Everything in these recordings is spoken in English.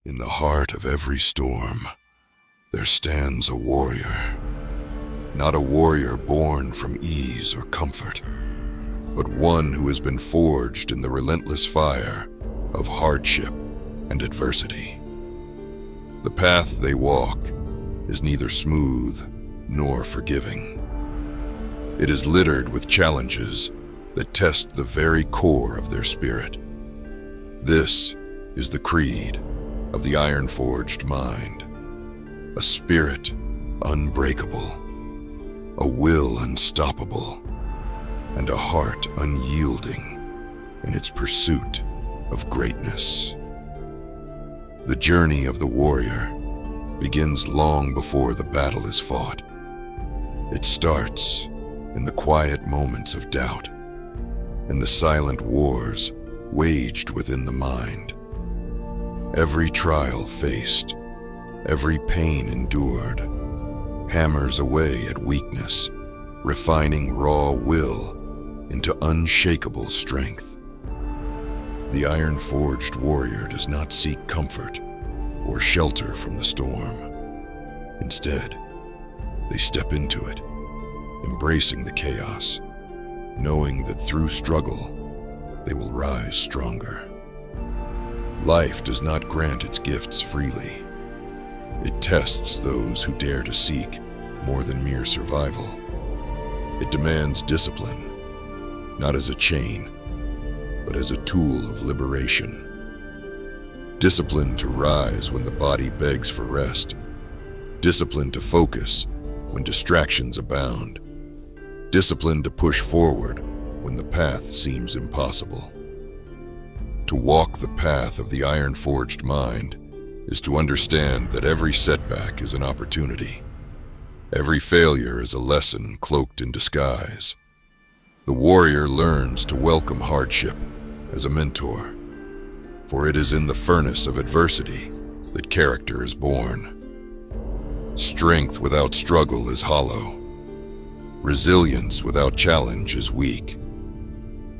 In the heart of every storm, there stands a warrior. Not a warrior born from ease or comfort, but one who has been forged in the relentless fire of hardship and adversity. The path they walk is neither smooth nor forgiving. It is littered with challenges that test the very core of their spirit. This is the creed of the Ironforged mind. A spirit unbreakable, a will unstoppable, and a heart unyielding in its pursuit of greatness. The journey of the warrior begins long before the battle is fought. It starts in the quiet moments of doubt, in the silent wars waged within the mind. Every trial faced, every pain endured, hammers away at weakness, refining raw will into unshakable strength. The Ironforged warrior does not seek comfort or shelter from the storm. Instead, they step into it, embracing the chaos, knowing that through struggle, they will rise stronger. Life does not grant its gifts freely. It tests those who dare to seek more than mere survival. It demands discipline, not as a chain, but as a tool of liberation. Discipline to rise when the body begs for rest. Discipline to focus when distractions abound. Discipline to push forward when the path seems impossible. To walk the path of the Ironforged mind is to understand that every setback is an opportunity. Every failure is a lesson cloaked in disguise. The warrior learns to welcome hardship as a mentor, for it is in the furnace of adversity that character is born. Strength without struggle is hollow. Resilience without challenge is weak.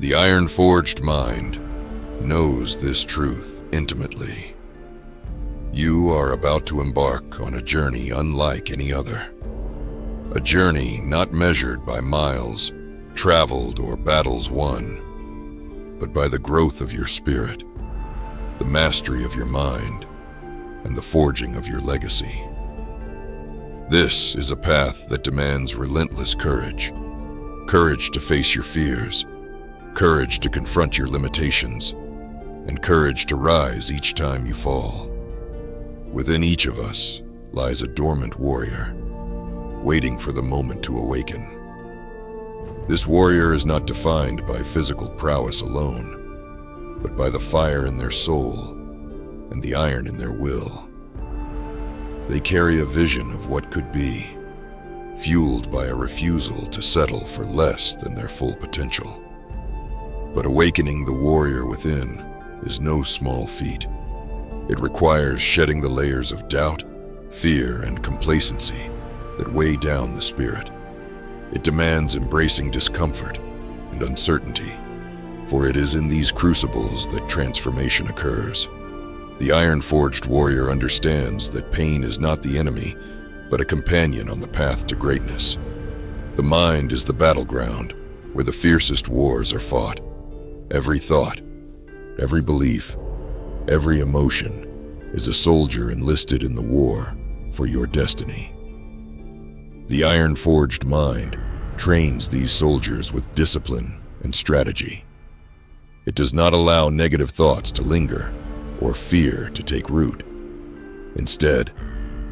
The Ironforged mind knows this truth intimately. You are about to embark on a journey unlike any other. A journey not measured by miles traveled or battles won, but by the growth of your spirit, the mastery of your mind, and the forging of your legacy. This is a path that demands relentless courage. Courage to face your fears, courage to confront your limitations, and courage to rise each time you fall. Within each of us lies a dormant warrior, waiting for the moment to awaken. This warrior is not defined by physical prowess alone, but by the fire in their soul and the iron in their will. They carry a vision of what could be, fueled by a refusal to settle for less than their full potential. But awakening the warrior within is no small feat. It requires shedding the layers of doubt, fear, and complacency that weigh down the spirit. It demands embracing discomfort and uncertainty, for it is in these crucibles that transformation occurs. The Ironforged warrior understands that pain is not the enemy, but a companion on the path to greatness. The mind is the battleground where the fiercest wars are fought. Every thought, every belief, every emotion is a soldier enlisted in the war for your destiny. The Ironforged mind trains these soldiers with discipline and strategy. It does not allow negative thoughts to linger or fear to take root. Instead,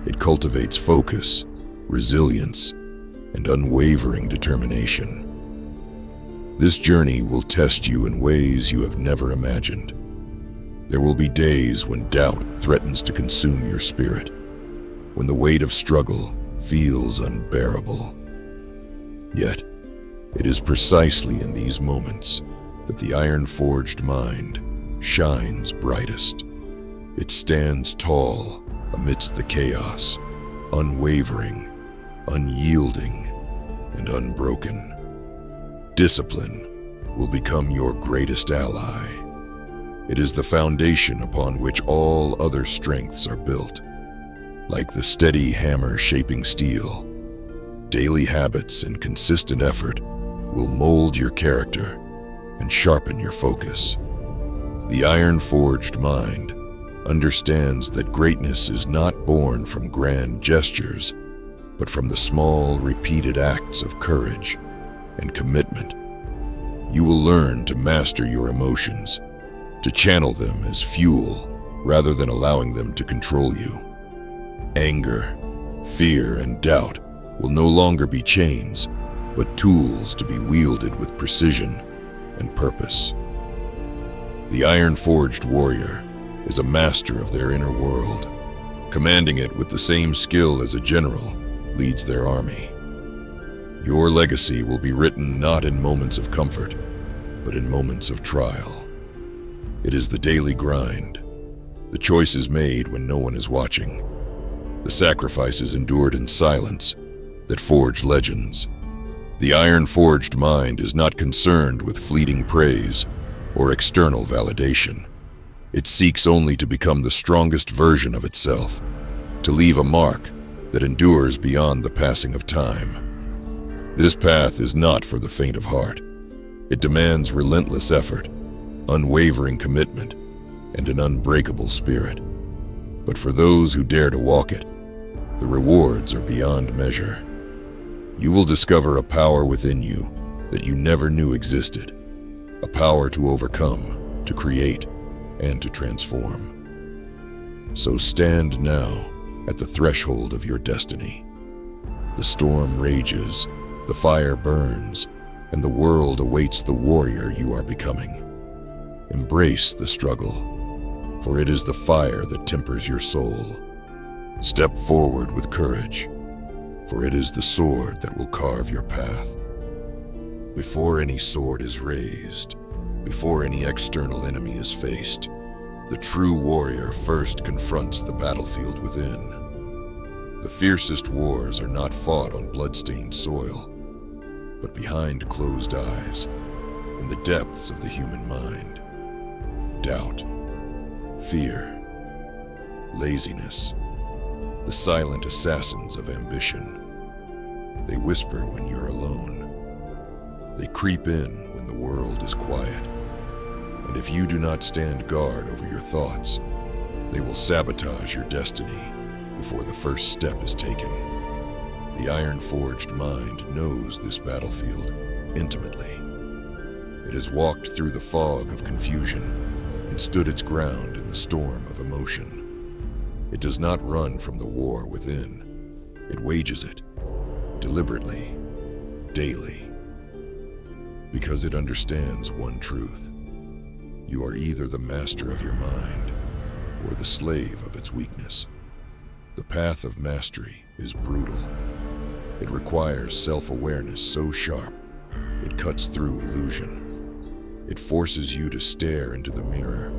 it cultivates focus, resilience, and unwavering determination. This journey will test you in ways you have never imagined. There will be days when doubt threatens to consume your spirit, when the weight of struggle feels unbearable. Yet, it is precisely in these moments that the Ironforged mind shines brightest. It stands tall amidst the chaos, unwavering, unyielding, and unbroken. Discipline will become your greatest ally, It is the foundation upon which all other strengths are built. Like the steady hammer shaping steel, daily habits and consistent effort will mold your character and sharpen your focus. The iron-forged mind understands that greatness is not born from grand gestures, but from the small, repeated acts of courage and commitment. You will learn to master your emotions, to channel them as fuel rather than allowing them to control you. Anger, fear, and doubt will no longer be chains, but tools to be wielded with precision and purpose. The iron-forged warrior is a master of their inner world, commanding it with the same skill as a general leads their army. Your legacy will be written not in moments of comfort, but in moments of trial. It is the daily grind, the choices made when no one is watching, the sacrifices endured in silence that forge legends. The iron-forged mind is not concerned with fleeting praise or external validation. It seeks only to become the strongest version of itself, to leave a mark that endures beyond the passing of time. This path is not for the faint of heart. It demands relentless effort, unwavering commitment, and an unbreakable spirit. But for those who dare to walk it, the rewards are beyond measure. You will discover a power within you that you never knew existed, a power to overcome, to create, and to transform. So stand now at the threshold of your destiny. The storm rages, the fire burns, and the world awaits the warrior you are becoming. Embrace the struggle, for it is the fire that tempers your soul. Step forward with courage, for it is the sword that will carve your path. Before any sword is raised, before any external enemy is faced, the true warrior first confronts the battlefield within. The fiercest wars are not fought on blood-stained soil, but behind closed eyes, in the depths of the human mind. Doubt, fear, laziness, the silent assassins of ambition. They whisper when you're alone. They creep in when the world is quiet. And if you do not stand guard over your thoughts, they will sabotage your destiny before the first step is taken. The iron-forged mind knows this battlefield intimately. It has walked through the fog of confusion and stood its ground in the storm of emotion. It does not run from the war within. It wages it, deliberately, daily, because it understands one truth. You are either the master of your mind or the slave of its weakness. The path of mastery is brutal. It requires self-awareness so sharp, it cuts through illusion. It forces you to stare into the mirror,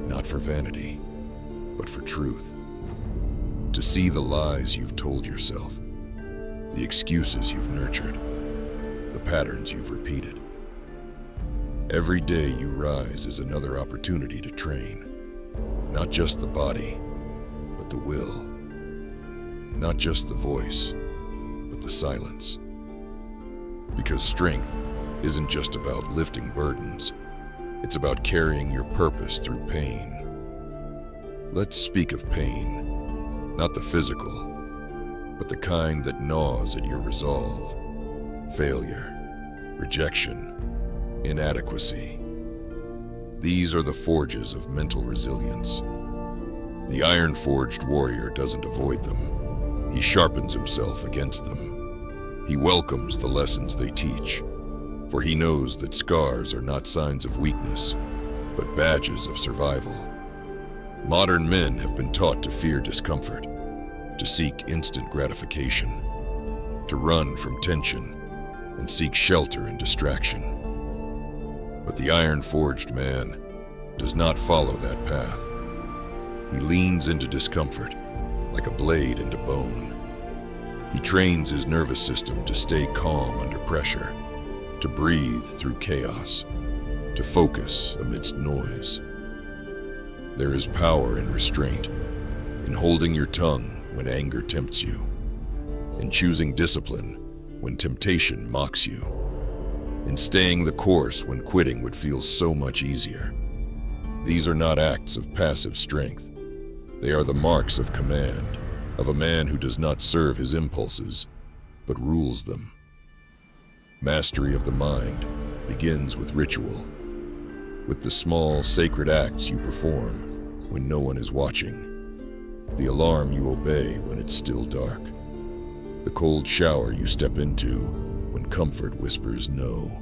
not for vanity, but for truth. To see the lies you've told yourself, the excuses you've nurtured, the patterns you've repeated. Every day you rise is another opportunity to train, not just the body, but the will. Not just the voice, but the silence. Because strength isn't just about lifting burdens, it's about carrying your purpose through pain. Let's speak of pain. Not the physical, but the kind that gnaws at your resolve. Failure, rejection, inadequacy. These are the forges of mental resilience. The iron-forged warrior doesn't avoid them. He sharpens himself against them. He welcomes the lessons they teach, for he knows that scars are not signs of weakness, but badges of survival. Modern men have been taught to fear discomfort, to seek instant gratification, to run from tension, and seek shelter in distraction. But the iron-forged man does not follow that path. He leans into discomfort like a blade into bone. He trains his nervous system to stay calm under pressure, to breathe through chaos, to focus amidst noise. There is power in restraint, in holding your tongue when anger tempts you, in choosing discipline when temptation mocks you, in staying the course when quitting would feel so much easier. These are not acts of passive strength. They are the marks of command, of a man who does not serve his impulses, but rules them. Mastery of the mind begins with ritual, with the small, sacred acts you perform when no one is watching, the alarm you obey when it's still dark, the cold shower you step into when comfort whispers no,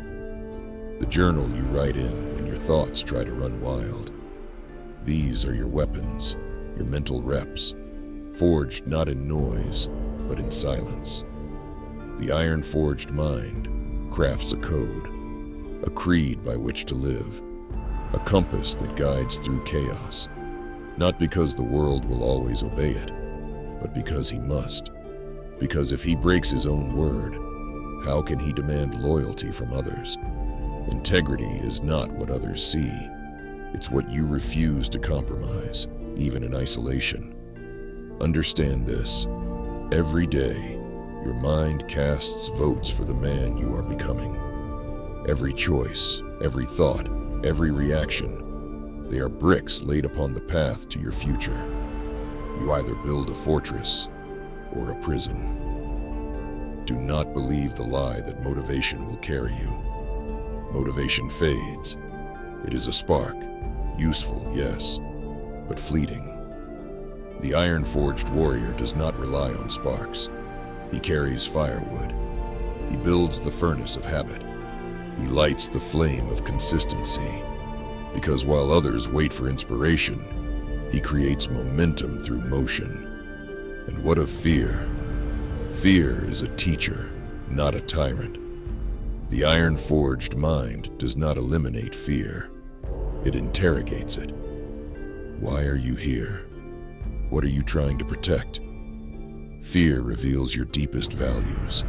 the journal you write in when your thoughts try to run wild. These are your weapons, your mental reps, forged not in noise, but in silence. The iron-forged mind crafts a code, a creed by which to live, a compass that guides through chaos, not because the world will always obey it, but because he must. Because if he breaks his own word, how can he demand loyalty from others? Integrity is not what others see. It's what you refuse to compromise, even in isolation. Understand this. Every day, your mind casts votes for the man you are becoming. Every choice, every thought, every reaction, they are bricks laid upon the path to your future. You either build a fortress or a prison. Do not believe the lie that motivation will carry you. Motivation fades. It is a spark, useful, yes, but fleeting. The iron-forged warrior does not rely on sparks. He carries firewood. He builds the furnace of habit. He lights the flame of consistency. Because while others wait for inspiration, he creates momentum through motion. And what of fear? Fear is a teacher, not a tyrant. The iron-forged mind does not eliminate fear. It interrogates it. Why are you here? What are you trying to protect? Fear reveals your deepest values.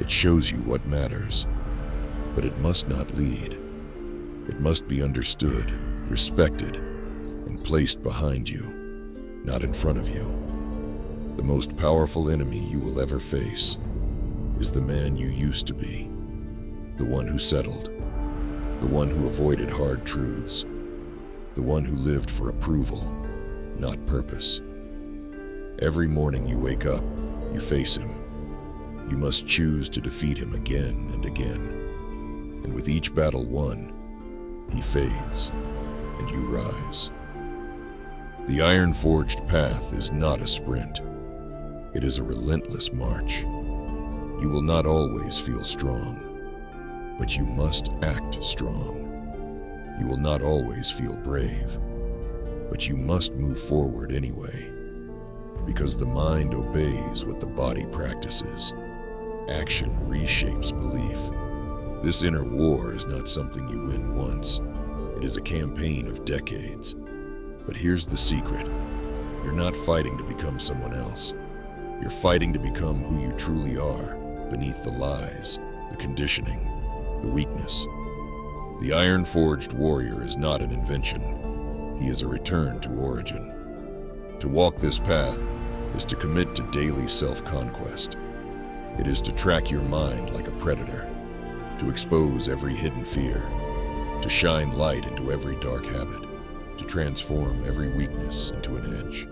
It shows you what matters. But it must not lead. It must be understood, respected, and placed behind you, not in front of you. The most powerful enemy you will ever face is the man you used to be, the one who settled, the one who avoided hard truths, the one who lived for approval, not purpose. Every morning you wake up, you face him. You must choose to defeat him again and again. And with each battle won, he fades, and you rise. The iron-forged path is not a sprint. It is a relentless march. You will not always feel strong, but you must act strong. You will not always feel brave, but you must move forward anyway. Because the mind obeys what the body practices. Action reshapes belief. This inner war is not something you win once. It is a campaign of decades. But here's the secret. You're not fighting to become someone else. You're fighting to become who you truly are, beneath the lies, the conditioning, the weakness. The iron-forged warrior is not an invention. He is a return to origin. To walk this path is to commit to daily self-conquest. It is to track your mind like a predator, to expose every hidden fear, to shine light into every dark habit, to transform every weakness into an edge.